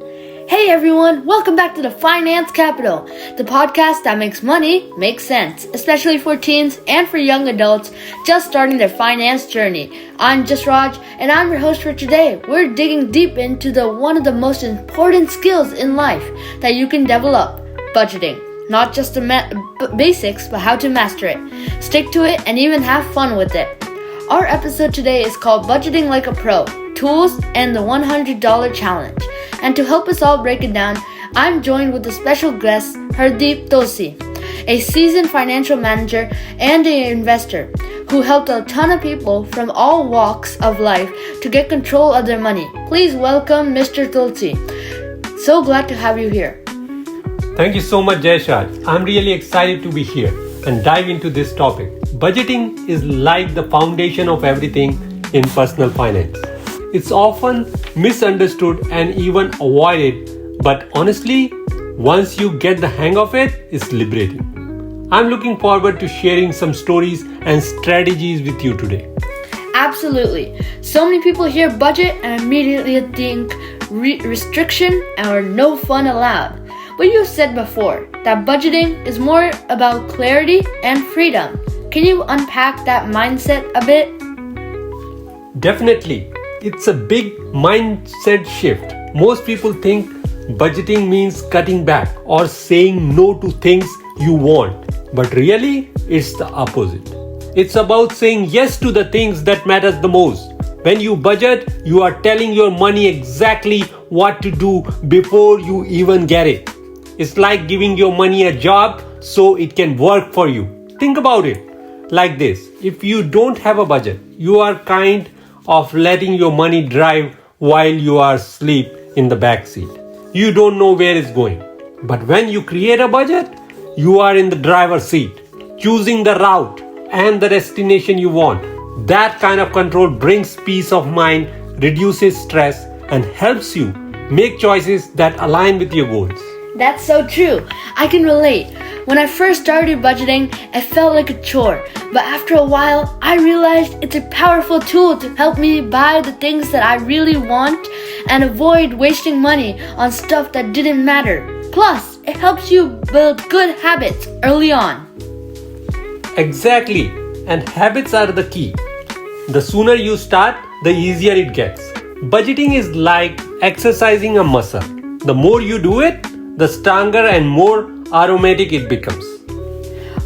Hey everyone, welcome back to the Finance Capital, the podcast that makes money make sense, especially for teens and for young adults just starting their finance journey. I'm Jasraj, and I'm your host for today. We're digging deep into one of the most important skills in life that you can develop, budgeting. Not just the basics, but how to master it. Stick to it and even have fun with it. Our episode today is called Budgeting Like a Pro, Tools and the $100 Challenge. And to help us all break it down, I'm joined with a special guest, Hardeep Tulsi, a seasoned financial manager and an investor who helped a ton of people from all walks of life to get control of their money. Please welcome Mr. Tulsi. So glad to have you here. Thank you so much, Jayashraj. I'm really excited to be here and dive into this topic. Budgeting is like the foundation of everything in personal finance. It's often misunderstood and even avoided, but honestly, once you get the hang of it, it's liberating. I'm looking forward to sharing some stories and strategies with you today. Absolutely. So many people hear budget and immediately think restriction or no fun allowed. But you said before that budgeting is more about clarity and freedom. Can you unpack that mindset a bit? Definitely. It's a big mindset shift. Most people think budgeting means cutting back or saying no to things you want. But really, it's the opposite. It's about saying yes to the things that matter the most. When you budget, you are telling your money exactly what to do before you even get it. It's like giving your money a job so it can work for you. Think about it like this. If you don't have a budget, you are kind of letting your money drive while you are asleep in the back seat. You don't know where it's going. But when you create a budget, you are in the driver's seat, choosing the route and the destination you want. That kind of control brings peace of mind, reduces stress, and helps you make choices that align with your goals. That's so true. I can relate. When I first started budgeting, it felt like a chore. But after a while, I realized it's a powerful tool to help me buy the things that I really want and avoid wasting money on stuff that didn't matter. Plus, it helps you build good habits early on. Exactly. And habits are the key. The sooner you start, the easier it gets. Budgeting is like exercising a muscle. The more you do it, the stronger and more automatic it becomes.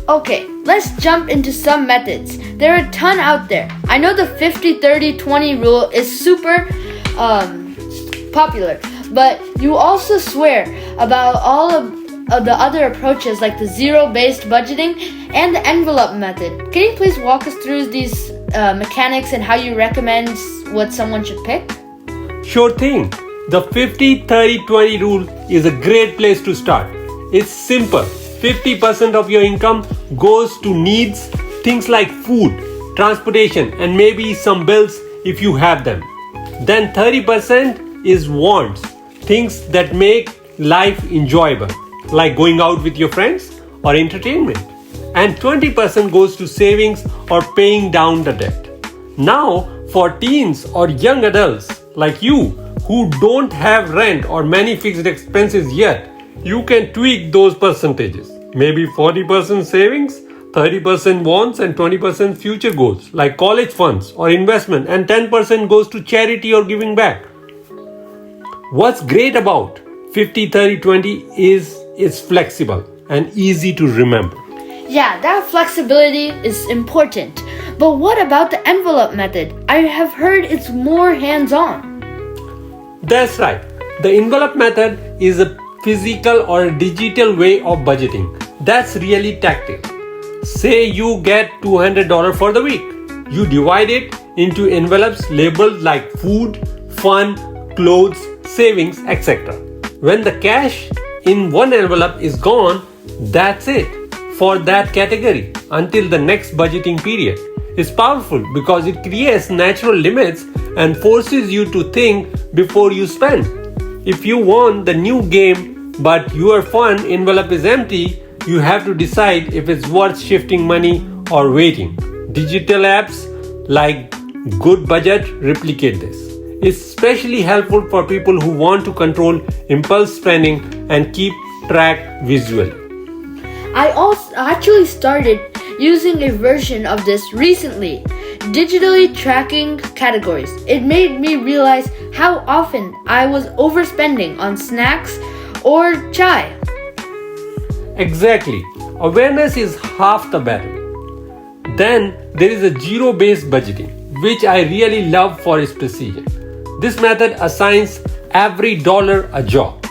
Okay, let's jump into some methods. There are a ton out there. I know the 50-30-20 rule is super popular, but you also swear about all of the other approaches like the zero-based budgeting and the envelope method. Can you please walk us through these mechanics and how you recommend what someone should pick? Sure thing. The 50-30-20 rule is a great place to start. It's simple. 50% of your income goes to needs, things like food, transportation, and maybe some bills if you have them. Then 30% is wants, things that make life enjoyable, like going out with your friends or entertainment. And 20% goes to savings or paying down the debt. Now, for teens or young adults like you, who don't have rent or many fixed expenses yet, you can tweak those percentages. Maybe 40% savings, 30% wants, and 20% future goals like college funds or investment, and 10% goes to charity or giving back. What's great about 50-30-20 is it's flexible and easy to remember. Yeah, that flexibility is important. But what about the envelope method? I have heard it's more hands-on. That's right. The envelope method is a physical or digital way of budgeting. That's really tactile. Say you get $200 for the week. You divide it into envelopes labeled like food, fun, clothes, savings, etc. When the cash in one envelope is gone, that's it for that category until the next budgeting period. It's powerful because it creates natural limits and forces you to think before you spend. If you want the new game but your fun envelope is empty, you have to decide if it's worth shifting money or waiting. Digital apps like Good Budget replicate this. is especially helpful for people who want to control impulse spending and keep track visually. I also actually started using a version of this recently, digitally tracking categories. It made me realize how often I was overspending on snacks or chai. Exactly. Awareness is half the battle. Then there is a zero-based budgeting, which I really love for its precision. This method assigns every dollar a job.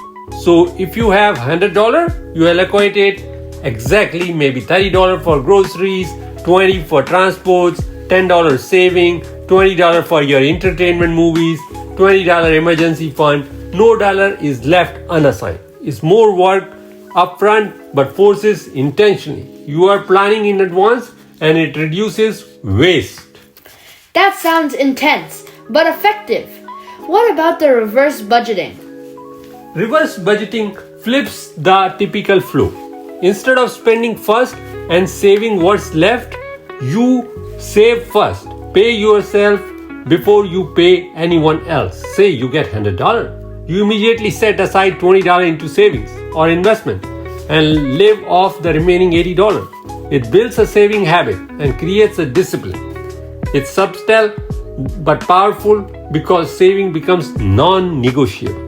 So if you have $100, you allocate it exactly, maybe $30 for groceries, $20 for transports, $10 saving, $20 for your entertainment movies, $20 emergency fund. No dollar is left unassigned. It's more work upfront but forces intentionally. You are planning in advance and it reduces waste. That sounds intense, but effective. What about the reverse budgeting? Reverse budgeting flips the typical flow. Instead of spending first and saving what's left, you save first. Pay yourself before you pay anyone else. Say you get $100. You immediately set aside $20 into savings or investment and live off the remaining $80. It builds a saving habit and creates a discipline. It's subtle but powerful because saving becomes non-negotiable.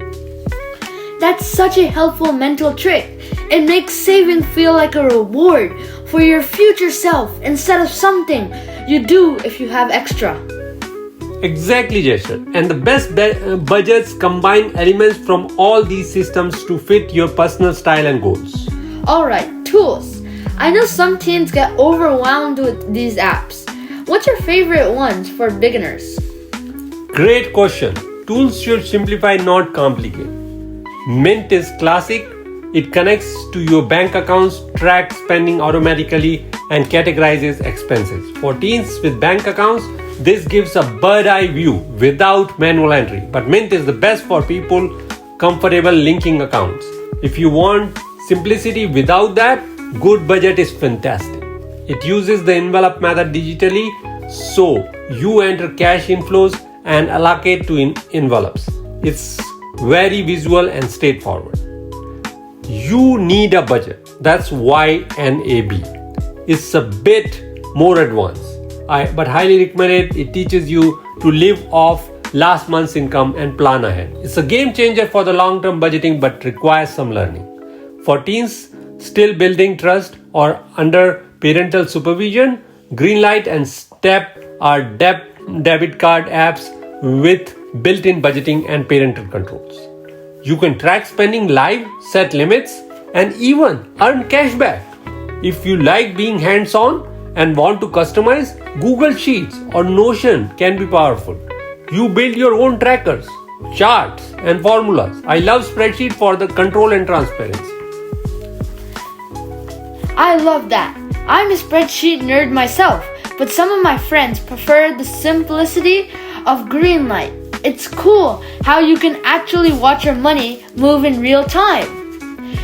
That's such a helpful mental trick. It makes saving feel like a reward for your future self instead of something you do if you have extra. Exactly, Jasher. And the best budgets combine elements from all these systems to fit your personal style and goals. Alright, tools. I know some teens get overwhelmed with these apps. What's your favorite ones for beginners? Great question. Tools should simplify, not complicate. Mint is classic. It connects to your bank accounts, tracks spending automatically, and categorizes expenses. For teens with bank accounts, this gives a bird-eye view without manual entry. But Mint is the best for people comfortable linking accounts. If you want simplicity without that, Good Budget is fantastic. It uses the envelope method digitally, so you enter cash inflows and allocate to envelopes. It's very visual and straightforward. You need a budget. That's YNAB. It's a bit more advanced. But highly recommend it. It teaches you to live off last month's income and plan ahead. It's a game changer for the long-term budgeting but requires some learning. For teens still building trust or under parental supervision, Greenlight and Step are debit card apps with built-in budgeting and parental controls. You can track spending live, set limits, and even earn cashback. If you like being hands-on and want to customize, Google Sheets or Notion can be powerful. You build your own trackers, charts, and formulas. I love spreadsheet for the control and transparency. I love that. I'm a spreadsheet nerd myself, but some of my friends prefer the simplicity of Greenlight. It's cool how you can actually watch your money move in real time.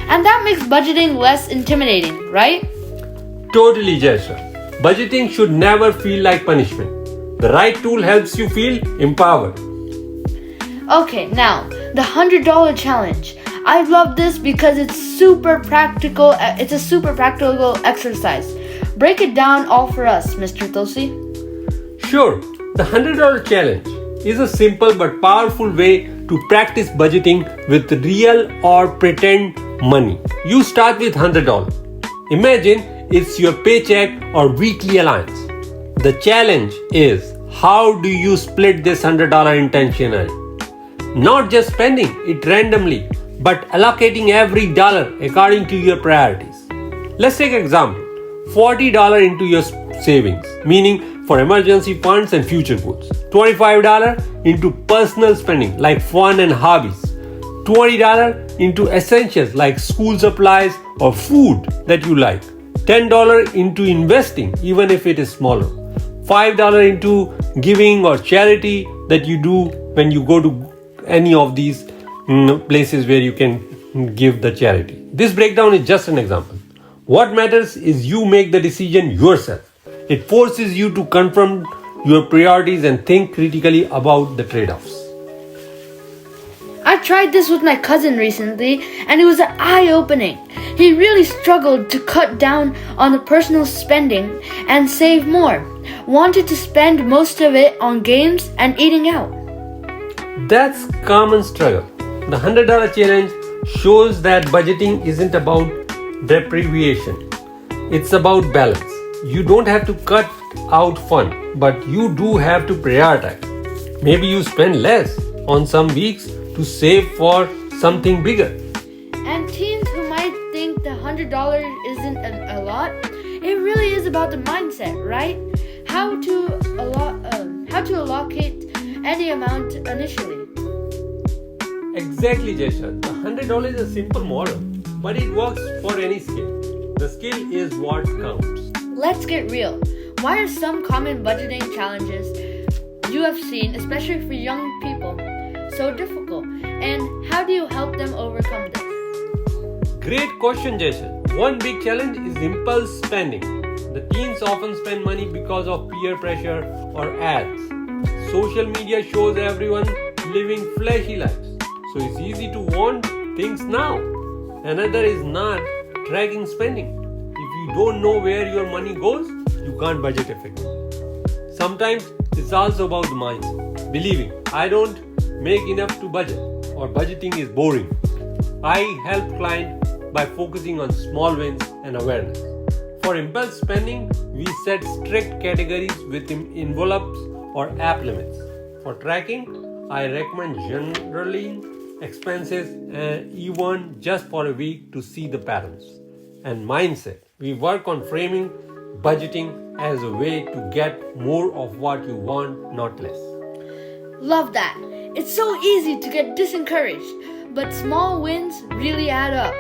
And that makes budgeting less intimidating, right? Totally, Jasha. Budgeting should never feel like punishment. The right tool helps you feel empowered. Okay, now, the $100 challenge. I love this because it's super practical. It's a super practical exercise. Break it down all for us, Mr. Tulsi. Sure, the $100 challenge is a simple but powerful way to practice budgeting with real or pretend money. You start with $100. Imagine it's your paycheck or weekly allowance. The challenge is, how do you split this $100 intentionally? Not just spending it randomly, but allocating every dollar according to your priorities. Let's take an example. $40 into your savings, meaning for emergency funds and future goals. $25 into personal spending like fun and hobbies. $20 into essentials like school supplies or food that you like. $10 into investing, even if it is smaller. $5 into giving or charity that you do when you go to any of these places where you can give the charity. This breakdown is just an example. What matters is you make the decision yourself. It forces you to confront your priorities and think critically about the trade-offs. I tried this with my cousin recently, and it was eye-opening. He really struggled to cut down on the personal spending and save more. Wanted to spend most of it on games and eating out. That's common struggle. The $100 challenge shows that budgeting isn't about deprivation. It's about balance. You don't have to cut out fun, but you do have to prioritize. Maybe you spend less on some weeks to save for something bigger. And teens who might think the $100 isn't a lot, it really is about the mindset, right? How to allocate any amount initially. Exactly, Jason. The $100 is a simple model, but it works for any skill. The skill is what counts. Let's get real. Why are some common budgeting challenges you have seen, especially for young people, so difficult? And how do you help them overcome this? Great question, Jason. One big challenge is impulse spending. The teens often spend money because of peer pressure or ads. Social media shows everyone living flashy lives, so it's easy to want things now. Another is not tracking spending. If you don't know where your money goes, you can't budget effectively. Sometimes it's also about the mindset, believing I don't make enough to budget or budgeting is boring. I help clients by focusing on small wins and awareness. For impulse spending, we set strict categories with envelopes or app limits. For tracking, I recommend journaling expenses even just for a week to see the patterns. And mindset, we work on framing budgeting as a way to get more of what you want, not less. Love that. It's so easy to get discouraged, but small wins really add up.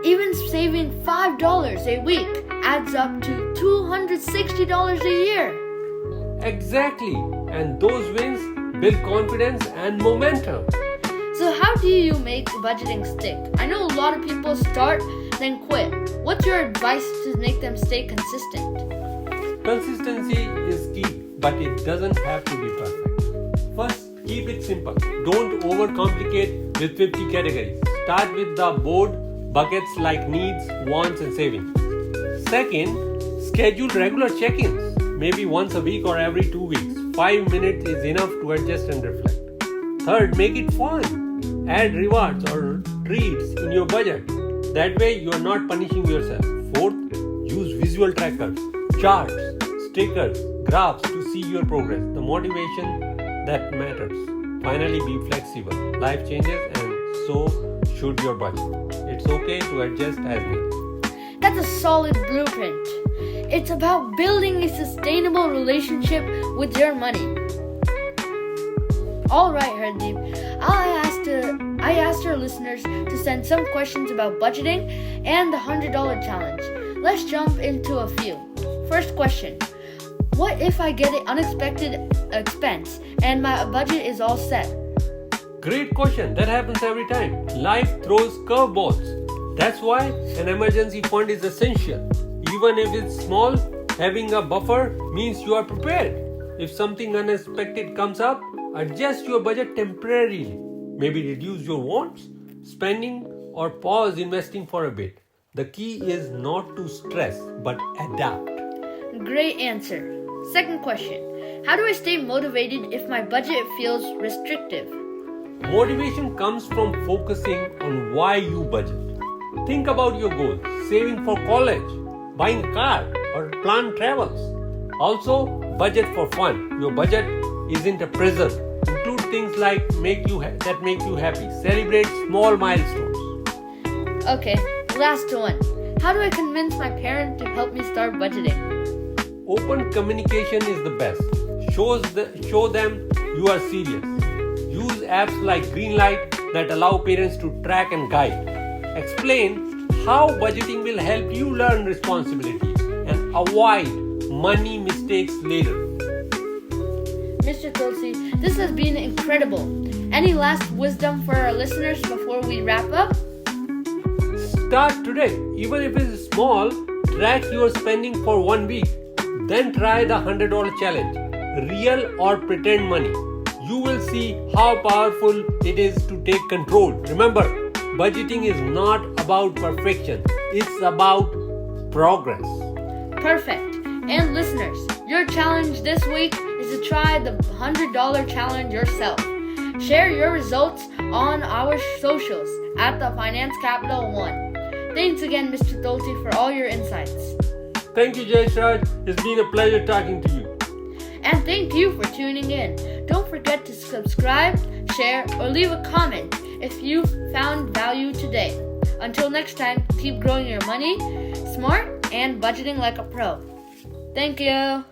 Even saving $5 a week adds up to $260 a year. Exactly, and those wins build confidence and momentum. So how do you make budgeting stick? I know a lot of people start then quit. What's your advice to make them stay consistent? Consistency is key, but it doesn't have to be perfect. First, keep it simple. Don't overcomplicate with 50 categories. Start with the board buckets like needs, wants, and savings. Second, schedule regular check-ins, maybe once a week or every 2 weeks. 5 minutes is enough to adjust and reflect. Third, make it fun. Add rewards or treats in your budget. That way, you are not punishing yourself. Fourth, use visual trackers, charts, stickers, graphs to see your progress, the motivation that matters. Finally, be flexible. Life changes and so should your budget. It's okay to adjust as needed. That's a solid blueprint. It's about building a sustainable relationship with your money. Alright, Hardeep. I asked our listeners to send some questions about budgeting and the $100 challenge. Let's jump into a few. First question. What if I get an unexpected expense and my budget is all set? Great question. That happens every time. Life throws curveballs. That's why an emergency fund is essential. Even if it's small, having a buffer means you are prepared. If something unexpected comes up, adjust your budget temporarily. Maybe reduce your wants, spending, or pause investing for a bit. The key is not to stress, but adapt. Great answer. Second question. How do I stay motivated if my budget feels restrictive? Motivation comes from focusing on why you budget. Think about your goals, saving for college, buying a car, or plan travels. Also, budget for fun. Your budget isn't a prison. Include things like that make you happy. Celebrate small milestones. Okay, last one. How do I convince my parent to help me start budgeting? Open communication is the best. Show them you are serious. Use apps like Greenlight that allow parents to track and guide. Explain how budgeting will help you learn responsibility and avoid money mistakes later. Mr. Tulsi, this has been incredible. Any last wisdom for our listeners before we wrap up? Start today. Even if it is small, track your spending for 1 week. Then try the $100 challenge. Real or pretend money. you will see how powerful it is to take control. Remember, budgeting is not about perfection, it's about progress. Perfect. And listeners, your challenge this week is to try the $100 challenge yourself. Share your results on our socials at the Finance Capital 1. Thanks again, Mr. Tulsi, for all your insights. Thank you, Jayshraj. It's been a pleasure talking to you. And thank you for tuning in. Don't forget to subscribe, share, or leave a comment if you found value today. Until next time, keep growing your money smart and budgeting like a pro. Thank you.